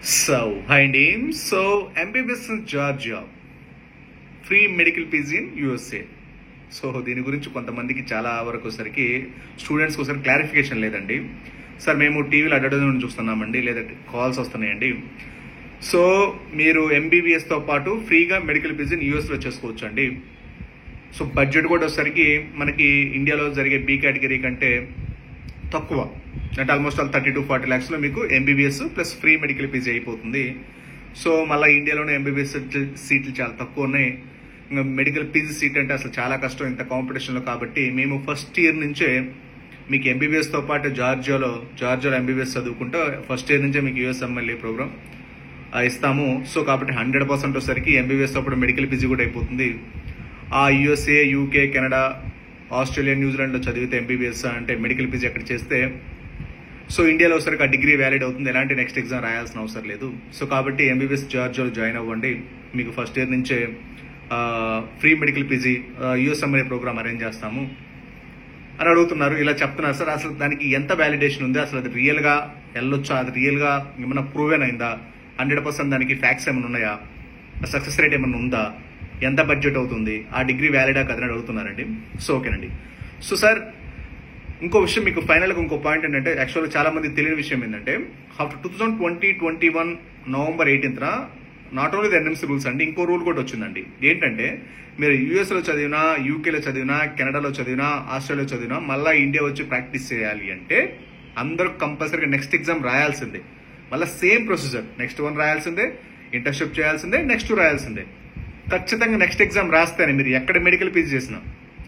Hi name. MBBS in Georgia. Free medical PG in USA. దీని గురించి కొంతమందికి చాలా వరకు సరికి స్టూడెంట్స్ కోసం క్లారిఫికేషన్ లేదండి. సార్ మేము టీవీలో అడ్వర్టైజ్మెంట్ చూస్తున్నామండి, లేదా కాల్స్ వస్తున్నాయండి. మీరు ఎంబీబీఎస్తో పాటు ఫ్రీగా మెడికల్ పీజీ యూఎస్లో చేసుకోవచ్చు అండి. బడ్జెట్ కూడా వచ్చేసరికి మనకి ఇండియాలో జరిగే బి కేటగిరీ కంటే తక్కువ, అంటే ఆల్మోస్ట్ 30 to 40 lakhs మీకు MBBS plus free medical PG అయిపోతుంది. మళ్ళీ ఇండియాలోనే ఎంబీబీఎస్ సీట్లు చాలా తక్కువ ఉన్నాయి. ఇంకా మెడికల్ పీజీ సీట్ అంటే అసలు చాలా కష్టం ఇంత కాంపిటీషన్లో. కాబట్టి మేము ఫస్ట్ ఇయర్ నుంచే మీకు ఎంబీబీఎస్తో పాటు జార్జియాలో ఎంబీబీఎస్ చదువుకుంటే ఫస్ట్ ఇయర్ నుంచే మీకు యూఎస్ఎంఎల్ఏ ప్రోగ్రామ్ ఇస్తాము. కాబట్టి 100% వచ్చేసరికి ఎంబీబీఎస్తో పాటు మెడికల్ పీజీ కూడా అయిపోతుంది. ఆ యూఎస్ఏ, యూకే, కెనడా, ఆస్ట్రేలియా, న్యూజిలాండ్లో చదివితే ఎంబీబీఎస్ అంటే మెడికల్ పీజీ అక్కడ చేస్తే ఇండియాలో వచ్చరికి ఆ డిగ్రీ వ్యాలిడ్ అవుతుంది, ఎలాంటి నెక్స్ట్ ఎగ్జామ్ రాయాల్సిన అవసరం లేదు. కాబట్టి ఎంబీబీఎస్ జార్జియాలో జాయిన్ అవ్వండి. మీకు ఫస్ట్ ఇయర్ నుంచే free medical PG USMLE program arrange చేస్తాము అని అడుగుతున్నారు. ఇలా చెప్తున్నారు సార్, అసలు దానికి ఎంత వ్యాలిడేషన్ ఉంది, అసలు అది రియల్గా వెళ్ళొచ్చా, అది రియల్గా ఏమైనా ప్రూవెన్ అయిందా, 100% దానికి ఫ్యాక్ట్స్ ఏమైనా ఉన్నాయా, సక్సెస్ రేట్ ఏమైనా ఉందా, ఎంత బడ్జెట్ అవుతుంది, ఆ డిగ్రీ వ్యాలిడా కదని అడుగుతున్నారండి. ఓకేనండి. సార్ ఇంకో విషయం మీకు ఫైనల్గా ఇంకో పాయింట్ ఏంటంటే, యాక్చువల్గా చాలా మంది తెలియని విషయం ఏంటంటే, after 2021 November 18th not only the NMC rules అండి, ఇంకో రూల్ కూడా వచ్చిందండి. ఏంటంటే మీరు యూఎస్లో చదివినా, యూకేలో చదివినా, కెనడాలో చదివినా, ఆస్ట్రేలియాలో చదివినా మళ్ళీ ఇండియా వచ్చి ప్రాక్టీస్ చేయాలి అంటే అందరూ కంపల్సరీగా నెక్స్ట్ ఎగ్జామ్ రాయాల్సిందే. మళ్ళీ సేమ్ ప్రొసీజర్, నెక్స్ట్ 1 రాయాల్సిందే, ఇంటర్న్షిప్ చేయాల్సిందే, నెక్స్ట్ 2 రాయాల్సిందే. ఖచ్చితంగా నెక్స్ట్ ఎగ్జామ్ రాస్తేనే మీరు ఎక్కడ మెడికల్ పీజీ చేసినా,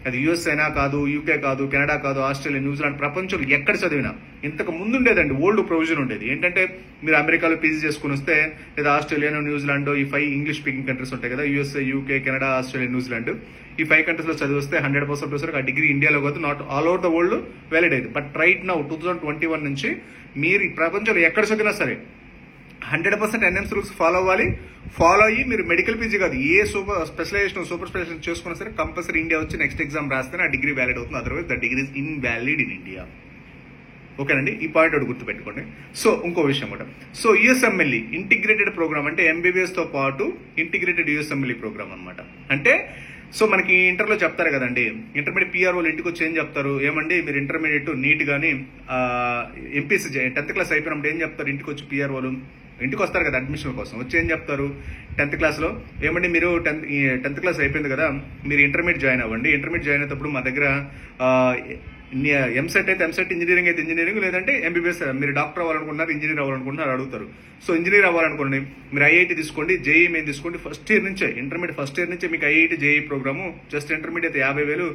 అది యూఎస్ అయినా కాదు, యూకే కాదు, కెనడా కాదు, ఆస్ట్రేలియా, న్యూజిలాండ్, ప్రపంచంలో ఎక్కడ చదివినా ఇంతకు ముందు ఉండేదండి, ఓల్డ్ ప్రొవిజన్ ఉండేది. ఏంటంటే మీరు అమెరికాలో పీజీ చేసుకుని వస్తే, లేదా ఆస్ట్రేలియా, న్యూజిలాండ్, ఈ 5 ఇంగ్లీష్ స్పీకింగ్ కంట్రీస్ ఉంటాయి కదా, USA, UK, Canada, Australia, New Zealand, ఈ 5 కంట్రీస్లో చదివి వస్తే 100% ఆ డిగ్రీ ఇండియాలో కాదు, not all over the world valid అయింది. బట్ రైట్ నౌ 2021 నుంచి మీరు ఈ ప్రపంచంలో ఎక్కడ చదివినా సరే 100% ఎన్ఎంసీ రూల్స్ ఫాలో అయ్యి మీరు మెడికల్ పీజీ కాదు, ఏ సూపర్ స్పెషలైజేషన్ చేసుకున్నా సరే కంపల్సరీ ఇండియా వచ్చి నెక్స్ట్ ఎగ్జామ్ రాస్తేనే ఆ డిగ్రీ వ్యాలిడ్ అవుతుంది. Otherwise the degree is invalid in India. ఓకేనండి, ఈ పాయింట్ ఒకటి గుర్తుపెట్టుకోండి. ఇంకో విషయం కూడా, యూఎస్ఎంఎల్ఈ ఇంటిగ్రేటెడ్ ప్రోగ్రామ్ అంటే ఎంబీబీఎస్ తో పాటు ఇంటిగ్రేటెడ్ యూఎస్ఎంఎల్ఈ ప్రోగ్రామ్ అనమాట. అంటే మనకి ఇంటర్లో చెప్తారు కదండి, ఇంటర్మీడియట్ పిఆర్ వాళ్ళు ఇంటికి వచ్చి ఏం చెప్తారు, ఏమండి మీరు ఇంటర్మీడియట్ నీట్ కానీ ఎంపీసీ 10th క్లాస్ అయిపోయినప్పుడు ఏం చెప్తారు, ఇంటికి వచ్చి పిఆర్ వాళ్ళు ఇంటికి వస్తారు కదా అడ్మిషన్ కోసం, వచ్చి ఏం చెప్తారు 10th క్లాస్లో, ఏమండి మీరు 10th క్లాస్ అయిపోయింది కదా, మీరు ఇంటర్మీడియట్ జాయిన్ అవ్వండి. ఇంటర్మీడియట్ జాయిన్ అయినప్పుడు మా దగ్గర ఎంసెట్ అయితే ఎంసెట్, ఇంజనీరింగ్ అయితే ఇంజనీరింగ్, లేదంటే ఎంబీబీఎస్ మీరు డాక్టర్ అవ్వాలనుకుంటున్నారు, ఇంజనీర్ అవ్వాలనుకుంటున్నారు అడుగుతారు. ఇంజనీర్ అవ్వాలనుకోండి మీరు ఐఐటీ తీసుకోండి, జేఈ మెయిన్ తీసుకోండి. ఫస్ట్ ఇయర్ నుంచే ఇంటర్మీడియట్ ఫస్ట్ ఇయర్ నుంచే మీకు IIT JEE program. Just intermediate 50,000,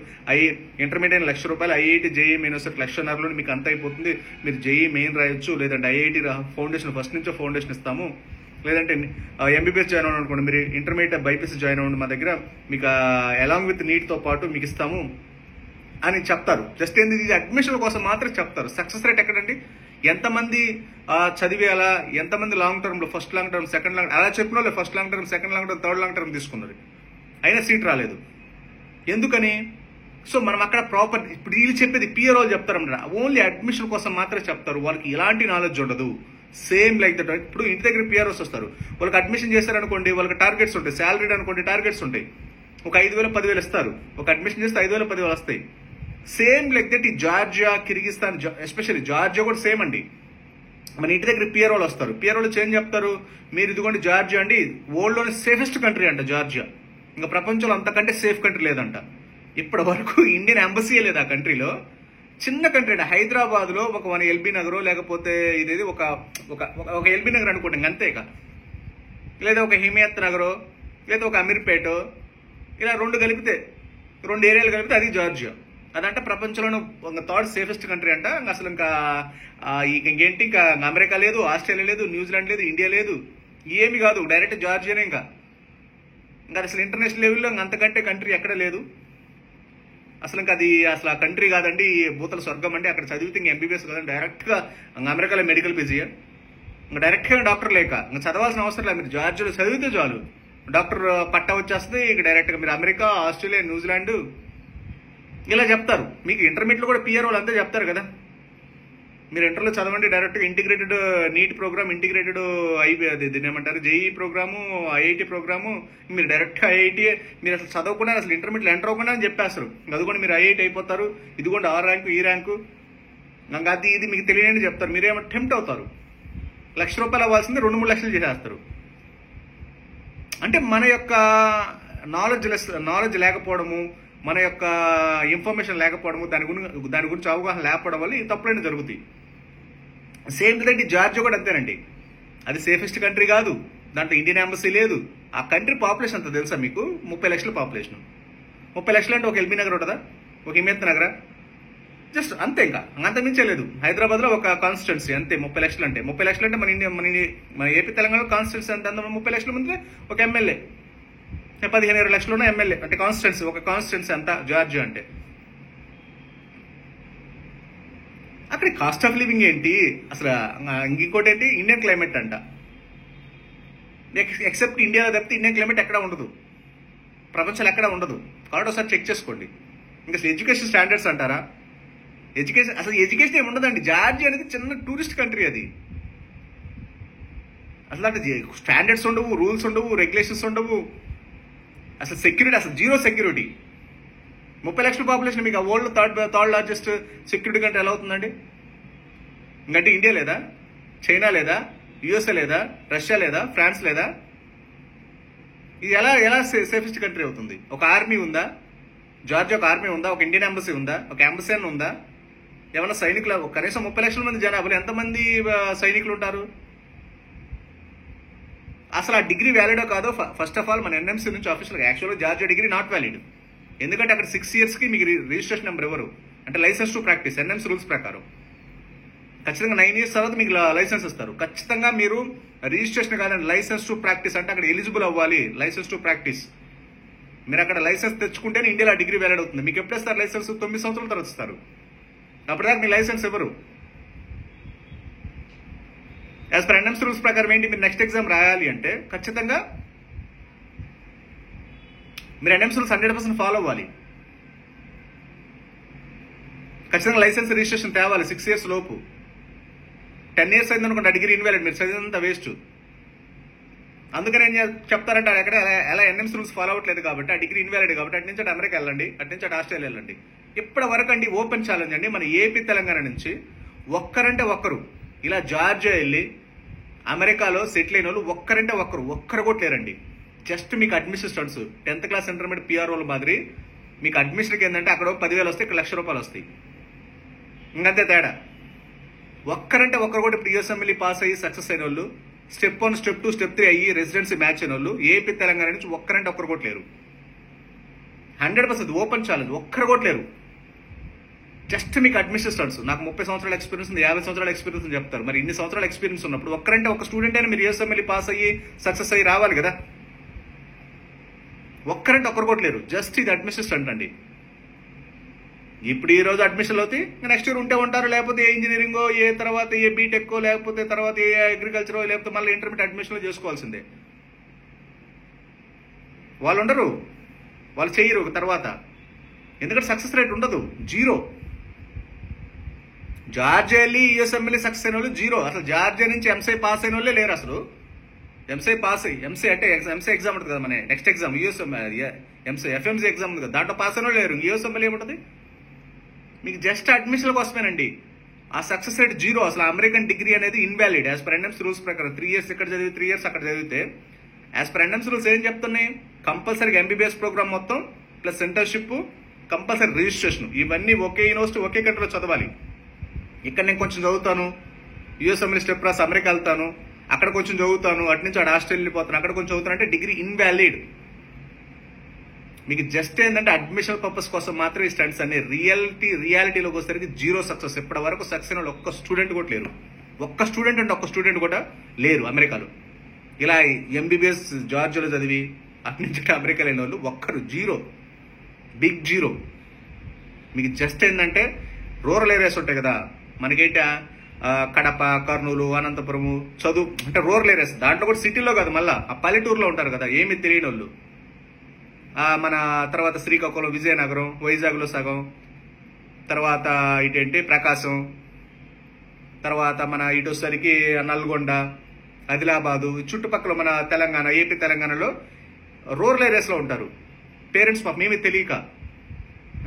intermediate ₹1,00,000, IIT JEE main వస్తే ₹1,50,000 మీకు అంత అయిపోతుంది. మీరు జేఈ మెయిన్ రాయొచ్చు, లేదంటే ఐఐటీ ఫౌండేషన్ ఫస్ట్ నుంచో ఫౌండేషన్ ఇస్తాము, లేదంటే ఎంబీబీఎస్ జాయిన్ అవ్వాలనుకోండి మీరు ఇంటర్మీడియట్ బైపీసీ జాయిన్ అవ్వండి, మా దగ్గర మీకు అలాంగ్ విత్ నీట్తో పాటు మీకు ఇస్తాము అని చెప్తారు. జస్ట్ ఏంది, ఇది అడ్మిషన్ కోసం మాత్రం చెప్తారు. సక్సెస్ రేట్ ఎక్కడండి, ఎంతమంది చదివి అలా ఎంతమంది లాంగ్ టర్మ్లో first long term, second long అలా చెప్పిన వాళ్ళు first long term, second long term, third long term తీసుకున్నారు, అయినా సీట్ రాలేదు. ఎందుకని? మనం అక్కడ ప్రాపర్ ఇప్పుడు వీళ్ళు చెప్పేది పిఆర్ వాళ్ళు చెప్తారన్నమాట, ఓన్లీ అడ్మిషన్ కోసం మాత్రమే చెప్తారు. వాళ్ళకి ఎలాంటి నాలెడ్జ్ ఉండదు. Same like that. ఇప్పుడు ఇంటి దగ్గర పిఆర్ఓస్ వస్తారు, వాళ్ళకి అడ్మిషన్ చేస్తారనుకోండి, వాళ్ళకి టార్గెట్స్ ఉంటాయి, శాలరీ అనుకోండి టార్గెట్స్ ఉంటాయి, ఒక 5,000, 10,000 ఇస్తారు. ఒక అడ్మిషన్ చేస్తే 5,000, 10,000 వస్తాయి. సేమ్ లైక్ దట్ ఈ జార్జియా, కిర్గిస్తాన్, ఎస్పెషల్లీ జార్జియా కూడా సేమ్ అండి. మన ఇంటి దగ్గర పిఆర్ వాళ్ళు వస్తారు, పిఆర్ వాళ్ళు చేంజ్ చెప్తారు, మీరు ఇదిగోండి జార్జియా అండి వరల్డ్లోనే సేఫెస్ట్ కంట్రీ అంట జార్జియా, ఇంకా ప్రపంచంలో అంతకంటే సేఫ్ కంట్రీ లేదంట. ఇప్పటి వరకు ఇండియన్ ఎంబసీయే లేదు ఆ కంట్రీలో. చిన్న కంట్రీ అండి, హైదరాబాద్లో ఒక 1 ఎల్బీ నగర్, లేకపోతే ఇదేది ఒక ఎల్బీ నగర్ అనుకోండి, అంతేక, లేదా ఒక హిమయత్ నగరో, లేదా ఒక అమీర్పేట, ఇలా 2 ఏరియాలు కలిపితే అది జార్జియా. అదంటే ప్రపంచంలోనే ఒక 3rd సేఫెస్ట్ కంట్రీ అంట. అసలు ఇంకేంటి, ఇంకా అమెరికా లేదు, ఆస్ట్రేలియా లేదు, న్యూజిలాండ్ లేదు, ఇండియా లేదు, ఏమి కాదు, డైరెక్ట్ జార్జియానే. ఇంకా అసలు ఇంటర్నేషనల్ లెవెల్లో అంతకంటే కంట్రీ ఎక్కడ లేదు. అసలు ఆ కంట్రీ కాదండి, భూతల స్వర్గం అండి. అక్కడ చదివితే ఇంకా ఎంబీబీఎస్ కాదండి, డైరెక్ట్గా అమెరికాలో మెడికల్ పీజీ, ఇంకా డైరెక్ట్గా డాక్టర్ లేక ఇంకా చదవాల్సిన అవసరం లేదు. మీరు జార్జియాలో చదివితే చాలు, డాక్టర్ పట్టా వచ్చేస్తుంది. ఇక డైరెక్ట్గా మీరు అమెరికా, ఆస్ట్రేలియా, న్యూజిలాండ్ ఇలా చెప్తారు. మీకు ఇంటర్మీడియట్లో కూడా పిఆర్ వాళ్ళు అంతే చెప్తారు కదా. మీరు ఇంటర్లో చదవండి, డైరెక్ట్గా ఇంటిగ్రేటెడ్ నీట్ ప్రోగ్రామ్, ఇంటిగ్రేటెడ్ అది దీన్ని ఏమంటారు జేఈ ప్రోగ్రాము, ఐఐటి ప్రోగ్రాము, మీరు డైరెక్ట్గా ఐఐటి, మీరు అసలు చదవకుండా అసలు ఇంటర్మీడియట్ ఎంటర్ అవ్వకుండా అని చెప్పేస్తారు. అదిగోండి మీరు ఐఐటి అయిపోతారు, ఇదిగోండి ఆ ర్యాంకు ఈ ర్యాంకు, నాకు అది ఇది మీకు తెలియని చెప్తారు. మీరేమో టెంప్ట్ అవుతారు. ₹1,00,000 అవ్వాల్సింది 2-3 లక్షలు చేసేస్తారు. అంటే మన యొక్క నాలెడ్జ్ లేకపోవడము, మన యొక్క ఇన్ఫర్మేషన్ లేకపోవడము, దాని గురించి అవగాహన లేకపోవడం వల్ల ఈ తప్పులన్నీ జరుగుతాయి. సేమ్ విధంగా జార్జియా కూడా అంతేనండి. అది సేఫెస్ట్ కంట్రీ కాదు, దాంట్లో ఇండియన్ ఎంబసీ లేదు. ఆ కంట్రీ పాపులేషన్ అంత తెలుసా మీకు? 30 లక్షల పాపులేషన్. 30 లక్షలు అంటే ఒక ఎల్బీ నగర్ ఉంటుందా, ఒక హిమేత్ నగరా? జస్ట్ అంతే, ఇంకా అంత మించే లేదు. హైదరాబాద్లో ఒక కాన్స్టిట్యున్సీ అంతే. 30 లక్షలు అంటే మన ఏపీ తెలంగాణ కాన్స్టిట్యున్సీ అంత 30 లక్షల మంది ఒక ఎమ్మెల్యే, 15-20 లక్షలు ఉన్న ఎమ్మెల్యే అంటే కాన్స్టిట్యున్సీ, ఒక కాన్స్టిట్యున్సీ అంతా జార్జియా అంటే. అక్కడ కాస్ట్ ఆఫ్ లివింగ్ ఏంటి అసలు? ఇంకోటి ఏంటి, ఇండియన్ క్లైమేట్ అంట. ఎక్సెప్ట్ ఇండియాలో తప్పితే ఇండియన్ క్లైమేట్ ఎక్కడ ఉండదు, ప్రపంచంలో ఎక్కడ ఉండదు. కాబట్టి ఒకసారి చెక్ చేసుకోండి. ఇంకా ఎడ్యుకేషన్ స్టాండర్డ్స్ అంటారా? ఎడ్యుకేషన్ ఏమి ఉండదండి. జార్జియా అనేది చిన్న టూరిస్ట్ కంట్రీ. అది అసలు అంటే స్టాండర్డ్స్ ఉండవు, రూల్స్ ఉండవు, రెగ్యులేషన్స్ ఉండవు. అసలు సెక్యూరిటీ, అసలు జీరో సెక్యూరిటీ. 30 లక్షల పాపులేషన్ మీకు ఆ world third largest security country ఎలా అవుతుందండి? ఇంకంటే ఇండియా లేదా, చైనా లేదా, యుఎస్ఏ లేదా, రష్యా లేదా, ఫ్రాన్స్ లేదా? ఇది ఎలా సేఫెస్ట్ కంట్రీ అవుతుంది? ఒక ఆర్మీ ఉందా? జార్జియా ఒక ఆర్మీ ఉందా? ఒక ఇండియన్ ఎంబసీ ఉందా? ఒక ఎంబసీ అని ఉందా? ఏమన్నా సైనికులు? కనీసం 30 లక్షల మంది జనాభాలో ఎంతమంది సైనికులు ఉంటారు? అసలు ఆ డిగ్రీ వ్యాలిడో కాదో ఫస్ట్ ఆఫ్ ఆల్ మన ఎన్ఎంసీ నుంచి ఆఫీషియల్గా. యాక్చువల్గా జార్జియా డిగ్రీ నాట్ వ్యాలిడ్. ఎందుకంటే అక్కడ 6 ఇయర్స్కి మీకు రిజిస్ట్రేషన్ నెంబర్ ఎవరు అంటే license to practice, NMC rules ప్రకారం ఖచ్చితంగా 9 ఇయర్స్ తర్వాత మీకు లైసెన్స్ ఇస్తారు. ఖచ్చితంగా మీరు రిజిస్ట్రేషన్ కాదని లైసెన్స్ టు ప్రాక్టీస్ అంటే అక్కడ ఎలిజిబుల్ అవ్వాలి. లైసెన్స్ టు ప్రాక్టీస్ మీరు అక్కడ లైసెన్స్ తెచ్చుకుంటేనే ఇండియాలో డిగ్రీ వ్యాలిడ్ అవుతుంది. మీకు ఎప్పుడు ఇస్తారు లైసెన్స్? 9 సంవత్సరాల తర్వాత ఇస్తారు. అప్పటిదాకా మీ లైసెన్స్ ఎవరు? యాజ్ పర్ ఎన్ఎంసీ రూల్స్ ప్రకారం ఏంటి, మీరు నెక్స్ట్ ఎగ్జామ్ రాయాలి అంటే ఖచ్చితంగా మీరు ఎన్ఎంసీ రూల్స్ 100% ఫాలో అవ్వాలి. ఖచ్చితంగా లైసెన్స్ రిజిస్ట్రేషన్ తేవాలి 6 ఇయర్స్ లోపు. 10 ఇయర్స్ అయిందనుకోండి డిగ్రీ ఇన్వాలిడ్, మీరు చదివినంత వేస్ట్. అందుకని ఏం చెప్తారంటే అక్కడ ఎలా ఎన్ఎంసీ రూల్స్ ఫాలో అవ్వట్లేదు కాబట్టి ఆ డిగ్రీ ఇన్వాలిడ్ కాబట్టి అటు నుంచి అమెరికా వెళ్ళండి, అటు నుంచి ఆస్ట్రేలియా వెళ్ళండి. ఇప్పటి వరకు అండి ఓపెన్ ఛాలెంజ్ అండి, మన ఏపీ తెలంగాణ నుంచి ఒక్కరంటే ఒక్కరు ఇలా జార్జియా వెళ్ళి అమెరికాలో సెటిల్ అయిన వాళ్ళు ఒక్కరు కూడా లేరండి. జస్ట్ మీకు అడ్మిషన్ స్టడ్స్ 10th క్లాస్ ఇంటర్మీడియట్ పిఆర్ఓల మాదిరి మీకు అడ్మిషన్కి ఏంటంటే అక్కడ 10,000 వస్తాయి, ఇక్కడ ₹1,00,000 వస్తాయి. ఇంకంతే తేడా. ఒక్కరంటే ఒక్కరు కూడా ఇప్పుడు యూఎస్ఎంఎల్ఈ పాస్ అయ్యి సక్సెస్ అయిన వాళ్ళు, స్టెప్ 1, స్టెప్ 2, స్టెప్ 3 అయ్యి రెసిడెన్సీ మ్యాచ్ అయిన వాళ్ళు ఏపీ తెలంగాణ నుంచి ఒక్కరంటే ఒక్కరు కూడా లేరు. 100% ఓపెన్ ఛాలెంజ్, ఒక్కరు కూడా లేరు. జస్ట్ మీకు అడ్మిషన్ స్టడ్స్. నాకు 30 సంవత్సరాల ఎక్స్పీరియన్స్ ఉంది, 50 సంవత్సరాల ఎక్స్పీరియన్స్ అని చెప్తారు. మరి ఇన్ని సంవత్సరాల ఎక్స్పీరియన్స్ ఉన్నప్పుడు ఒక్కరంటే ఒక స్టూడెంట్ అయినా మీరు యూఎస్ఎంఎల్ఈ పాస్ అయ్యి సక్సెస్ అయ్యి రావాలి కదా. ఒక్కరంటే ఒక్కరు కూడా లేరు. జస్ట్ ఇది అడ్మిషన్ స్టంట్ అండి. ఇప్పుడు ఈ రోజు అడ్మిషన్లు అవుతాయి, నెక్స్ట్ ఇయర్ ఉంటే ఉంటారు, లేకపోతే ఏ ఇంజనీరింగో, తర్వాత ఏ బీటెక్కో, లేకపోతే తర్వాత ఏ అగ్రికల్చరో, లేకపోతే మళ్ళీ ఇంటర్మీడియట్ అడ్మిషన్లో చేసుకోవాల్సిందే. వాళ్ళు ఉండరు, వాళ్ళు చేయరు తర్వాత. ఎందుకంటే సక్సెస్ రేట్ ఉండదు, జీరో. జార్జియా వెళ్ళి యూఎస్ఎంఎల్ఈ సక్సెస్ అయిన వాళ్ళు జీరో. అసలు జార్జియా నుంచి ఎంసీ పాస్ అయిన వాళ్ళే లేరు అసలు. ఎంసీ పాస్ అయ్యి ఎంసీ అంటే ఎంసీ ఎగ్జామ్ ఉంటుంది కదా, మన నెక్స్ట్ ఎగ్జామ్ ఎఫ్ఎంసీ ఎగ్జామ్ ఉంది కదా, దాంట్లో పాస్ అయిన వాళ్ళు లేరు. యూఎస్ఎంఎల్ఈ ఏముంటుంది మీకు? జస్ట్ అడ్మిషన్ కోసమేనండి. ఆ సక్సెస్ రేట్ జీరో. అసలు అమెరికన్ డిగ్రీ అనేది invalid as per NMC rules ప్రకారం. 3 ఇయర్స్ ఇక్కడ చదివి 3 ఇయర్స్ అక్కడ చదివితే యాజ్ పర్ ఎన్ఎంసీ రూల్స్ ఏం చెప్తున్నాయి? కంపల్సరీగా ఎంబీబీఎస్ ప్రోగ్రామ్ మొత్తం ప్లస్ ఇంటర్న్షిప్, కంపల్సరీ రిజిస్ట్రేషన్, ఇవన్నీ ఒకే యూనివర్సిటీ ఒకే కంట్రీలో చదవాలి. ఇక్కడ నేను కొంచెం చదువుతాను, యూఎస్ఎంఎల్ఈ స్టెప్ రాసి అమెరికా వెళ్తాను, అక్కడ కొంచెం చదువుతాను, అటు నుంచి అటు ఆస్ట్రేలియా వెళ్ళిపోతాను, అక్కడ కొంచెం చదువుతాను అంటే డిగ్రీ ఇన్వాలిడ్. మీకు జస్ట్ ఏంటంటే అడ్మిషన్ పర్పస్ కోసం మాత్రం ఈ స్టంట్స్ అన్ని. రియాలిటీలోకి వచ్చేసరికి జీరో సక్సెస్. ఇప్పటి వరకు సక్సెస్ అయిన ఒక్క స్టూడెంట్ కూడా లేరు. ఒక్క స్టూడెంట్ కూడా లేరు అమెరికాలో. ఇలా ఎంబీబీఎస్ జార్జియాలో చదివి అటు నుంచి అమెరికా లేని వాళ్ళు ఒక్కరు, జీరో, బిగ్ జీరో. మీకు జస్ట్ ఏంటంటే రూరల్ ఏరియాస్ ఉంటాయి కదా మనకేంటి, కడప, కర్నూలు, అనంతపురము చదువు అంటే రూరల్ ఏరియాస్. దాంట్లో కూడా సిటీలో కాదు, మళ్ళీ ఆ పల్లెటూరులో ఉంటారు కదా ఏమి తెలియని వాళ్ళు. మన తర్వాత శ్రీకాకుళం, విజయనగరం, వైజాగ్లో సగం, తర్వాత ఇటేంటి ప్రకాశం, తర్వాత మన ఇటు వచ్చేసరికి నల్గొండ, ఆదిలాబాదు, చుట్టుపక్కల మన తెలంగాణ, ఏపీ తెలంగాణలో రూరల్ ఏరియాస్లో ఉంటారు. పేరెంట్స్ పాపం ఏమీ తెలియక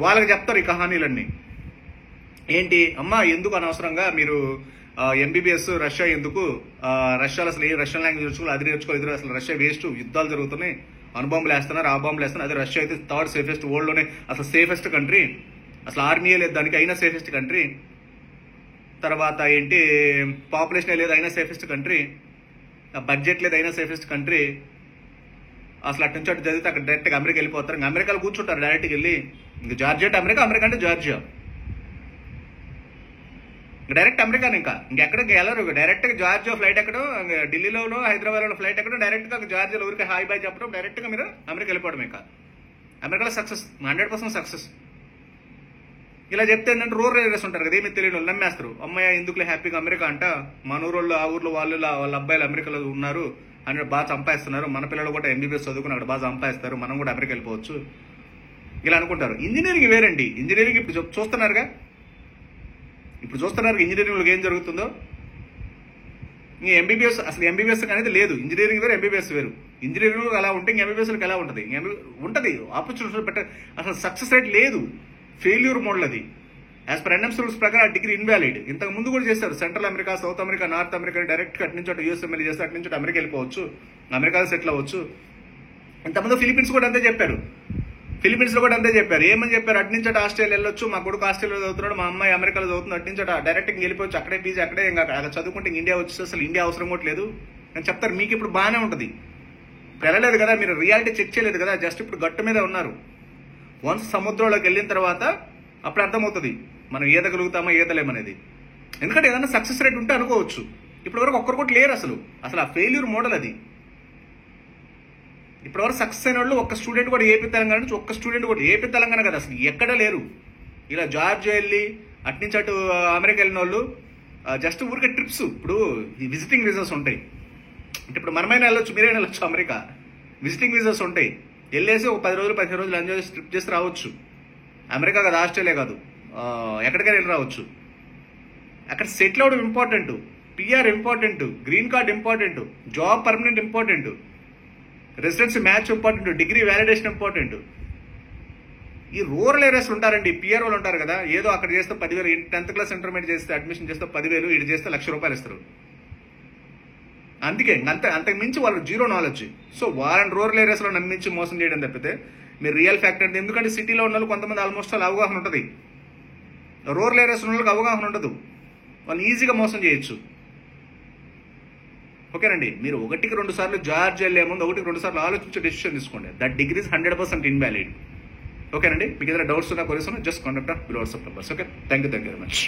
వాళ్ళకి చెప్తారు ఈ కహానీలన్నీ. ఏంటి అమ్మా ఎందుకు అనవసరంగా మీరు ఎంబీబీఎస్ రష్యా ఎందుకు, రష్యాలో అసలు ఏ రష్యన్ లాంగ్వేజ్ నేర్చుకోవాలి, అది నేర్చుకోవాలి, అసలు రష్యా వేస్ట్, యుద్ధాలు జరుగుతున్నాయి, అణుబాంబులు వేస్తున్నారు, ఆ బాంబులు వేస్తున్నారు, అదే రష్యా అయితే థర్డ్ సేఫెస్ట్ వరల్డ్లోనే అసలు సేఫెస్ట్ కంట్రీ, అసలు ఆర్మీయే లేదు దానికి అయినా సేఫెస్ట్ కంట్రీ, తర్వాత ఏంటి పాపులేషన్ లేదు అయినా సేఫెస్ట్ కంట్రీ, బడ్జెట్ లేదు అయినా సేఫెస్ట్ కంట్రీ, అసలు అటు నుంచి అటు చదివితే అక్కడ డైరెక్ట్గా అమెరికా వెళ్ళిపోతారు. ఇంకా అమెరికాలో కూర్చుంటారు డైరెక్ట్గా వెళ్ళి. ఇంకా జార్జియా అంటే అమెరికా, అమెరికా అంటే జార్జియా, డైరెక్ట్ అమెరికాని. ఇంకెక్కడికి వెళ్ళరు, డైరెక్ట్గా జార్జియా ఫ్లైట్ ఎక్కడో, ఢిల్లీలోనో హైదరాబాద్లో ఫ్లైట్ ఎక్కడో డైరెక్ట్గా జార్జియాలో ఊరికి హాయ్ బాయ్ చెప్పడం, డైరెక్ట్గా మీరు అమెరికా వెళ్ళిపోవడం. ఇంకా అమెరికాలో సక్సెస్ 100% సక్సెస్. ఇలా చెప్తే ఏంటంటే రూరల్ ఏరియాస్ ఉంటారు కదా, ఏమి తెలియని వాళ్ళు నమ్మేస్తారు. అమ్మాయి ఎందుకులే హ్యాపీగా అమెరికా అంట, మన ఊరోళ్ళు ఆ ఊర్లో వాళ్ళ అబ్బాయిలు అమెరికాలో ఉన్నారు అని బాగా సంపాదిస్తున్నారు, మన పిల్లలు కూడా ఎంబీబీఎస్ చదువుకుని అక్కడ బాగా సంపాదిస్తారు, మనం కూడా అమెరికా వెళ్ళిపోవచ్చు ఇలా అనుకుంటారు. ఇంజనీరింగ్ వేరండి. ఇంజనీరింగ్ ఇప్పుడు చూస్తున్నారుగా, ఇంజనీరింగ్లో ఏం జరుగుతుందో. ఇంకా ఎంబీబీఎస్ అసలు ఎంబీబీఎస్ అనేది లేదు. ఇంజనీరింగ్ వేరు, ఎంబీబీఎస్ వేరు. ఇంజనీరింగ్ అలా ఉంటే ఇంక ఎంబీబీఎస్కి ఎలా ఉంటుంది? ఉంటుంది ఆపర్చునిటీ బట్ అసలు సక్సెస్ రేట్ లేదు, ఫెయిల్యూర్ మోడల్ అది. యాజ్ పర్ ఎన్ఎంసీ రూల్స్ ప్రకారం ఆ డిగ్రీ ఇన్వాలిడ్. ఇంతకు ముందు కూడా చేశారు. Central America, south America, north America direct అటు నుంచి అటు యూఎస్ఎంఎల్ చేస్తే అటు నుంచి అటు అమెరికా వెళ్ళిపోవచ్చు, అమెరికాలో సెటిల్ అవ్వచ్చు. ఇంతకుముందు ఫిలిపీన్స్ కూడా అంతే చెప్పారు. ఫిలిపీన్స్లో కూడా అంతే చెప్పారు. ఏమని చెప్పారు? అటు నుంచి అటు ఆస్ట్రేలియా వెళ్ళొచ్చు, మా కొడుకు ఆస్ట్రేలియాలో చదువుతున్నాడు, మా అమ్మాయి అమెరికాలో చదువుతుంది, అటు నుంచి అటు డైరెక్ట్గా వెళ్ళిపోవచ్చు, అక్కడే పీజీ అక్కడే, ఇంకా అక్కడ చదువుకుంటే ఇండియా వచ్చి అసలు ఇండియా అవసరం కూడా లేదు అని చెప్తారు. మీకు ఇప్పుడు బాగానే ఉంటుంది, ఇప్పుడు వెళ్ళలేదు కదా, మీరు రియాలిటీ చెక్ చేయలేదు కదా, జస్ట్ ఇప్పుడు గట్టు మీద ఉన్నారు. వన్స్ సముద్రంలోకి వెళ్ళిన తర్వాత అప్పుడు అర్థమవుతుంది మనం ఈదగలుగుతామా ఈదలేమనేది. ఎందుకంటే ఏదైనా సక్సెస్ రేట్ ఉంటే అనుకోవచ్చు. ఇప్పటివరకు ఒక్కరు కూడా లేరు అసలు ఆ ఫెయిల్యూర్ మోడల్ అది. ఇప్పటివరకు సక్సెస్ అయిన వాళ్ళు ఒక్క స్టూడెంట్ కూడా ఏపీ తెలంగాణ నుంచి, ఒక్క స్టూడెంట్ కూడా ఏపీ తెలంగాణ కదా అసలు ఎక్కడా లేరు. ఇలా జార్జియా వెళ్ళి అటు నుంచి అటు అమెరికా వెళ్ళిన వాళ్ళు జస్ట్ ఊరికే ట్రిప్స్. ఇప్పుడు ఈ విజిటింగ్ వీసాస్ ఉంటాయి, అంటే ఇప్పుడు మనమైనా వెళ్ళొచ్చు, మీరైనా వెళ్ళొచ్చు అమెరికా. విజిటింగ్ వీసాస్ ఉంటాయి, వెళ్ళేసి ఒక 10 రోజులు 15 రోజులు ఎంజాయ్ చేసి ట్రిప్ చేసి రావచ్చు. అమెరికా కాదు, ఆస్ట్రేలియా కాదు, ఎక్కడికైనా వెళ్ళి రావచ్చు. అక్కడ సెటిల్ అవ్వడం important, PR important, green card important, job permanent important, residency match important, degree validation important. ఈ రూరల్ ఏరియాస్ ఉంటారండి, పిఆర్ వాళ్ళు ఉంటారు కదా, ఏదో అక్కడ చేస్తే 10,000, 10th క్లాస్ ఇంటర్మీడియట్ చేస్తే అడ్మిషన్ చేస్తే 10,000, ఇటు చేస్తే ₹1,00,000 ఇస్తారు. అందుకే అంతకు మించి వాళ్ళు జీరో నాలెడ్జ్. సో వాళ్ళని రూరల్ ఏరియాస్లో నమ్మించి మోసం చేయడం తప్పితే మీరు రియల్ ఫ్యాక్ట్ అంటే, ఎందుకంటే సిటీలో ఉన్న వాళ్ళు కొంతమంది ఆల్మోస్ట్ అలా అవగాహన ఉంటుంది, రూరల్ ఏరియాస్ ఉన్న వాళ్ళకి అవగాహన ఉండదు, వాళ్ళు ఈజీగా మోసం చేయొచ్చు. ఓకేనండి, మీరు 1-2 సార్లు జార్జ్ వెళ్ళే ముందు 1-2 సార్లు ఆలోచించి డెసిషన్ తీసుకోండి. That degree is 100% invalid. ఓకేనండి, మీకు ఏదైనా డౌట్స్ ఉన్నా, క్వరీస్ ఉన్నా just contact below WhatsApp numbers. Okay, thank you very much.